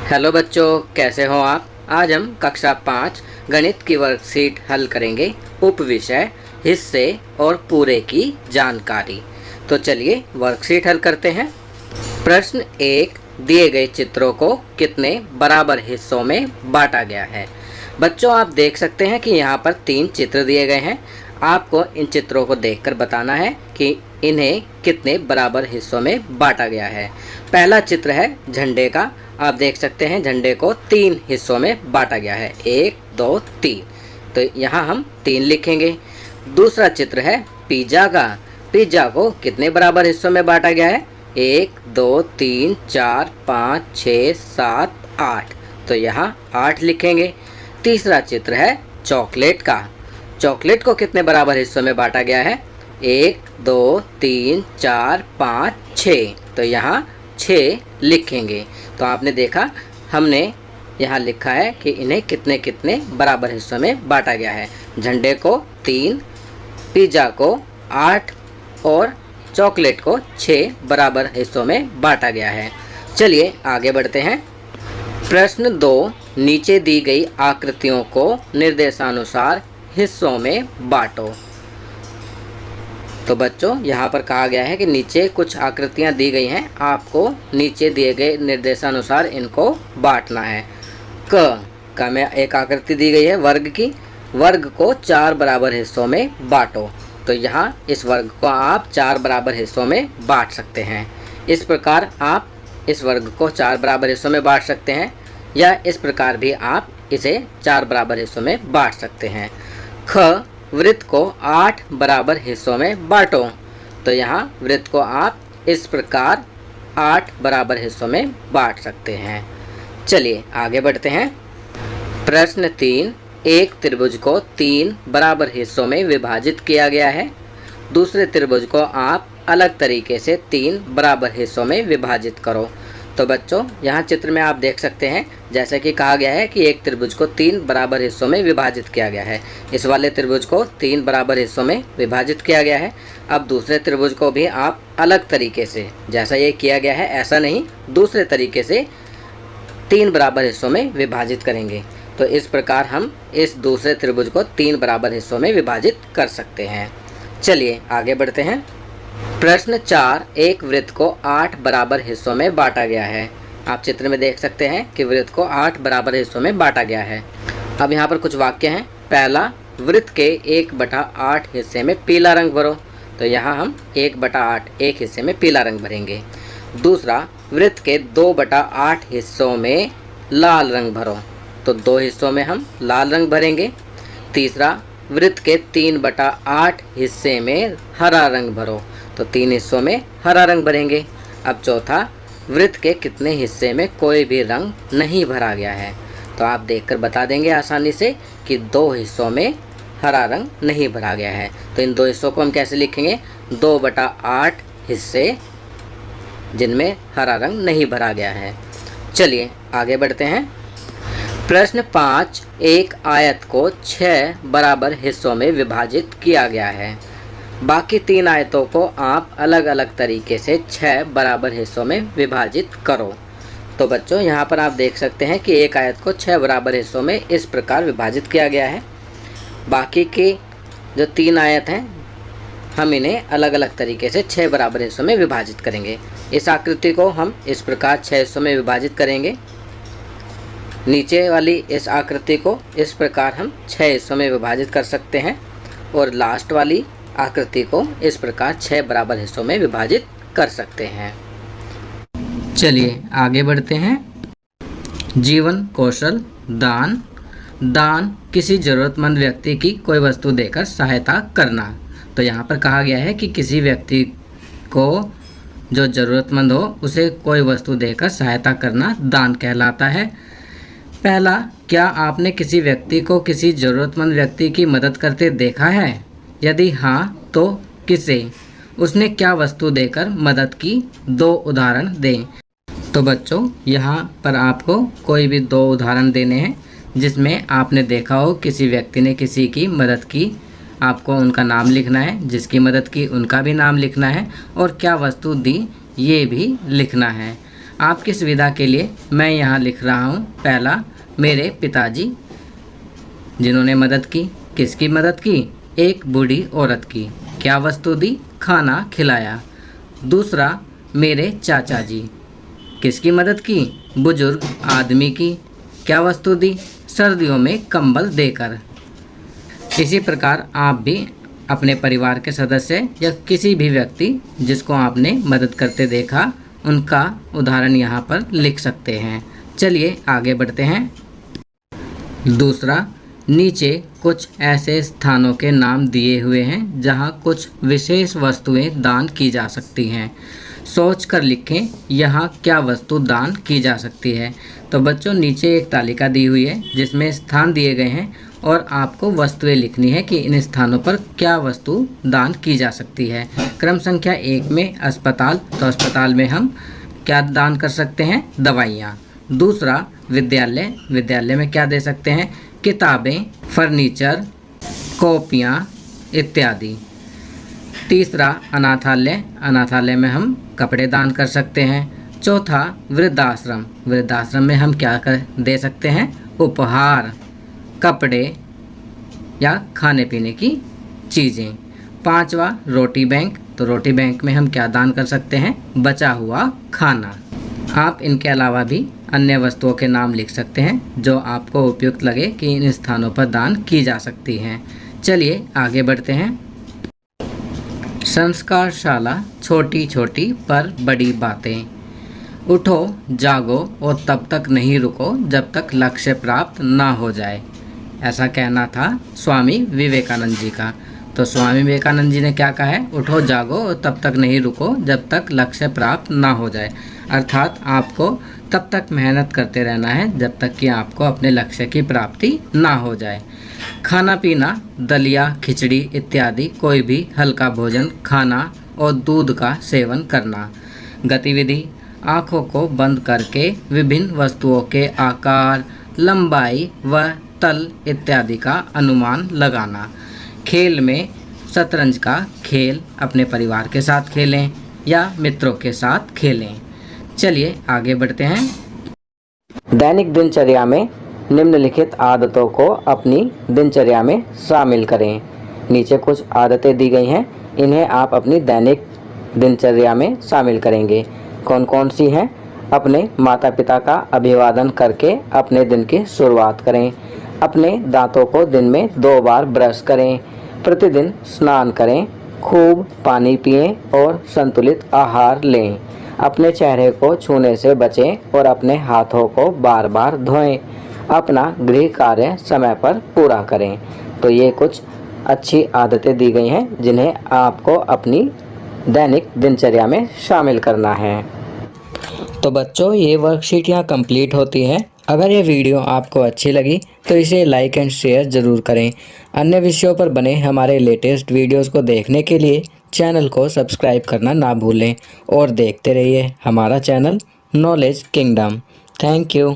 Hello बच्चों, कैसे हो आप। आज हम कक्षा 5 गणित की वर्कशीट हल करेंगे। उप विषय हिस्से और पूरे की जानकारी। तो चलिए वर्कशीट हल करते हैं। प्रश्न 1, दिए गए चित्रों को कितने बराबर हिस्सों में बांटा गया है। बच्चों, आप देख सकते हैं कि यहाँ पर 3 चित्र दिए गए हैं। आपको इन चित्रों को देखकर बताना है कि इन्हें कितने बराबर हिस्सों में बांटा गया है। पहला चित्र है झंडे का। आप देख सकते हैं झंडे को 3 हिस्सों में बांटा गया है, 1 2 3। तो यहाँ हम 3 लिखेंगे। दूसरा चित्र है पिज्जा का। पिज्जा को कितने बराबर हिस्सों में बांटा गया है, 1 2 3 4 5 6 7 8। तो यहाँ 8 लिखेंगे। तीसरा चित्र है चॉकलेट का। चॉकलेट को कितने बराबर हिस्सों में बांटा गया है, 1 2 3 4 5 6। तो यहाँ 6 लिखेंगे। तो आपने देखा, हमने यहाँ लिखा है कि इन्हें कितने कितने बराबर हिस्सों में बांटा गया है। झंडे को 3, पिज्जा को 8 और चॉकलेट को 6 बराबर हिस्सों में बांटा गया है। चलिए आगे बढ़ते हैं। प्रश्न 2, नीचे दी गई आकृतियों को निर्देशानुसार हिस्सों में बांटो। तो बच्चों, यहाँ पर कहा गया है कि नीचे कुछ आकृतियाँ दी गई हैं, आपको नीचे दिए गए निर्देशानुसार इनको बांटना है। क में एक आकृति दी गई है वर्ग की। वर्ग को 4 बराबर हिस्सों में बांटो। तो यहाँ इस वर्ग को आप 4 बराबर हिस्सों में बांट सकते हैं। इस प्रकार आप इस वर्ग को 4 बराबर हिस्सों में बांट सकते हैं, या इस प्रकार भी आप इसे 4 बराबर हिस्सों में बांट सकते हैं। ख, वृत्त को 8 बराबर हिस्सों में बांटो। तो यहाँ वृत्त को आप इस प्रकार 8 बराबर हिस्सों में बांट सकते हैं। चलिए आगे बढ़ते हैं। प्रश्न 3, एक त्रिभुज को 3 बराबर हिस्सों में विभाजित किया गया है। दूसरे त्रिभुज को आप अलग तरीके से 3 बराबर हिस्सों में विभाजित करो। तो बच्चों, यहाँ चित्र में आप देख सकते हैं, जैसे कि कहा गया है कि एक त्रिभुज को 3 बराबर हिस्सों में विभाजित किया गया है। इस वाले त्रिभुज को 3 बराबर हिस्सों में विभाजित किया गया है। अब दूसरे त्रिभुज को भी आप अलग तरीके से, जैसा ये किया गया है ऐसा नहीं, दूसरे तरीके से 3 बराबर हिस्सों में विभाजित करेंगे। तो इस प्रकार हम इस दूसरे त्रिभुज को 3 बराबर हिस्सों में विभाजित कर सकते हैं। चलिए आगे बढ़ते हैं। प्रश्न 4, एक वृत्त को 8 बराबर हिस्सों में बांटा गया है। आप चित्र में देख सकते हैं कि वृत्त को 8 बराबर हिस्सों में बांटा गया है। अब यहाँ पर कुछ वाक्य हैं। पहला, वृत्त के 1/8 हिस्से में पीला रंग भरो। तो यहाँ हम 1/8 एक हिस्से में पीला रंग भरेंगे। दूसरा, वृत्त के 2/8 हिस्सों में लाल रंग भरो। तो 2 हिस्सों में हम लाल रंग भरेंगे। तीसरा, वृत्त के 3/8 हिस्से में हरा रंग भरो। तो 3 हिस्सों में हरा रंग भरेंगे। अब चौथा, वृत्त के कितने हिस्से में कोई भी रंग नहीं भरा गया है। तो आप देखकर बता देंगे आसानी से कि 2 हिस्सों में हरा रंग नहीं भरा गया है। तो इन 2 हिस्सों को हम कैसे लिखेंगे, 2/8 हिस्से जिनमें हरा रंग नहीं भरा गया है। चलिए आगे बढ़ते हैं। प्रश्न 5, एक आयत को 6 बराबर हिस्सों में विभाजित किया गया है। बाकी 3 आयतों को आप अलग अलग तरीके से 6 बराबर हिस्सों में विभाजित करो। तो बच्चों, यहाँ पर आप देख सकते हैं कि एक आयत को 6 बराबर हिस्सों में इस प्रकार विभाजित किया गया है। बाकी के जो 3 आयत हैं, हम इन्हें अलग अलग तरीके से 6 बराबर हिस्सों में विभाजित करेंगे। इस आकृति को हम इस प्रकार 6 हिस्सों में विभाजित करेंगे। नीचे वाली इस आकृति को इस प्रकार हम 6 हिस्सों में विभाजित कर सकते हैं, और लास्ट वाली आकृति को इस प्रकार 6 बराबर हिस्सों में विभाजित कर सकते हैं। चलिए आगे बढ़ते हैं। जीवन कौशल दान। दान, किसी ज़रूरतमंद व्यक्ति की कोई वस्तु देकर सहायता करना। तो यहाँ पर कहा गया है कि किसी व्यक्ति को जो ज़रूरतमंद हो उसे कोई वस्तु देकर सहायता करना दान कहलाता है। पहला, क्या आपने किसी व्यक्ति को किसी ज़रूरतमंद व्यक्ति की मदद करते देखा है? यदि हाँ, तो किसे? उसने क्या वस्तु देकर मदद की? 2 उदाहरण दें। तो बच्चों, यहाँ पर आपको कोई भी 2 उदाहरण देने हैं जिसमें आपने देखा हो किसी व्यक्ति ने किसी की मदद की। आपको उनका नाम लिखना है, जिसकी मदद की उनका भी नाम लिखना है, और क्या वस्तु दी ये भी लिखना है। आपकी सुविधा के लिए मैं यहाँ लिख रहा हूँ। पहला, मेरे पिताजी जिन्होंने मदद की। किसकी मदद की? एक बूढ़ी औरत की। क्या वस्तु दी? खाना खिलाया। दूसरा, मेरे चाचा जी किसकी मदद की? बुजुर्ग आदमी की। क्या वस्तु दी? सर्दियों में कंबल देकर। इसी प्रकार आप भी अपने परिवार के सदस्य या किसी भी व्यक्ति जिसको आपने मदद करते देखा उनका उदाहरण यहाँ पर लिख सकते हैं। चलिए आगे बढ़ते हैं। दूसरा, नीचे कुछ ऐसे स्थानों के नाम दिए हुए हैं जहाँ कुछ विशेष वस्तुएं दान की जा सकती हैं। सोच कर लिखें यहाँ क्या वस्तु दान की जा सकती है। तो बच्चों, नीचे एक तालिका दी हुई है जिसमें स्थान दिए गए हैं और आपको वस्तुएं लिखनी है कि इन स्थानों पर क्या वस्तु दान की जा सकती है। क्रम संख्या 1 में अस्पताल, तो अस्पताल में हम क्या दान कर सकते हैं? दवाइयाँ। दूसरा, विद्यालय, विद्यालय में क्या दे सकते हैं? किताबें, फर्नीचर, कॉपियाँ इत्यादि। तीसरा, अनाथालय, अनाथालय में हम कपड़े दान कर सकते हैं। चौथा, वृद्धाश्रम, वृद्धाश्रम में हम क्या दे सकते हैं? उपहार, कपड़े या खाने पीने की चीज़ें। पांचवा, रोटी बैंक, तो रोटी बैंक में हम क्या दान कर सकते हैं? बचा हुआ खाना। आप इनके अलावा भी अन्य वस्तुओं के नाम लिख सकते हैं जो आपको उपयुक्त लगे कि इन स्थानों पर दान की जा सकती हैं। चलिए आगे बढ़ते हैं। संस्कारशाला, छोटी छोटी पर बड़ी बातें। उठो, जागो और तब तक नहीं रुको जब तक लक्ष्य प्राप्त ना हो जाए। ऐसा कहना था स्वामी विवेकानंद जी का। तो स्वामी विवेकानंद जी ने क्या कहा है? उठो, जागो और तब तक नहीं रुको जब तक लक्ष्य प्राप्त ना हो जाए। अर्थात आपको तब तक मेहनत करते रहना है जब तक कि आपको अपने लक्ष्य की प्राप्ति ना हो जाए। खाना पीना, दलिया, खिचड़ी इत्यादि कोई भी हल्का भोजन खाना और दूध का सेवन करना। गतिविधि, आँखों को बंद करके विभिन्न वस्तुओं के आकार, लंबाई व तल इत्यादि का अनुमान लगाना। खेल में शतरंज का खेल अपने परिवार के साथ खेलें या मित्रों के साथ खेलें। चलिए आगे बढ़ते हैं। दैनिक दिनचर्या में निम्नलिखित आदतों को अपनी दिनचर्या में शामिल करें। नीचे कुछ आदतें दी गई हैं, इन्हें आप अपनी दैनिक दिनचर्या में शामिल करेंगे। कौन कौन सी हैं? अपने माता पिता का अभिवादन करके अपने दिन की शुरुआत करें। अपने दांतों को दिन में 2 बार ब्रश करें। प्रतिदिन स्नान करें। खूब पानी पिएं और संतुलित आहार लें। अपने चेहरे को छूने से बचें और अपने हाथों को बार बार धोएं। अपना गृह कार्य समय पर पूरा करें। तो ये कुछ अच्छी आदतें दी गई हैं जिन्हें आपको अपनी दैनिक दिनचर्या में शामिल करना है। तो बच्चों, ये वर्कशीट यहाँ कंप्लीट होती है। अगर ये वीडियो आपको अच्छी लगी तो इसे लाइक एंड शेयर ज़रूर करें। अन्य विषयों पर बने हमारे लेटेस्ट वीडियोस को देखने के लिए चैनल को सब्सक्राइब करना ना भूलें और देखते रहिए हमारा channel knowledge kingdom. Thank you.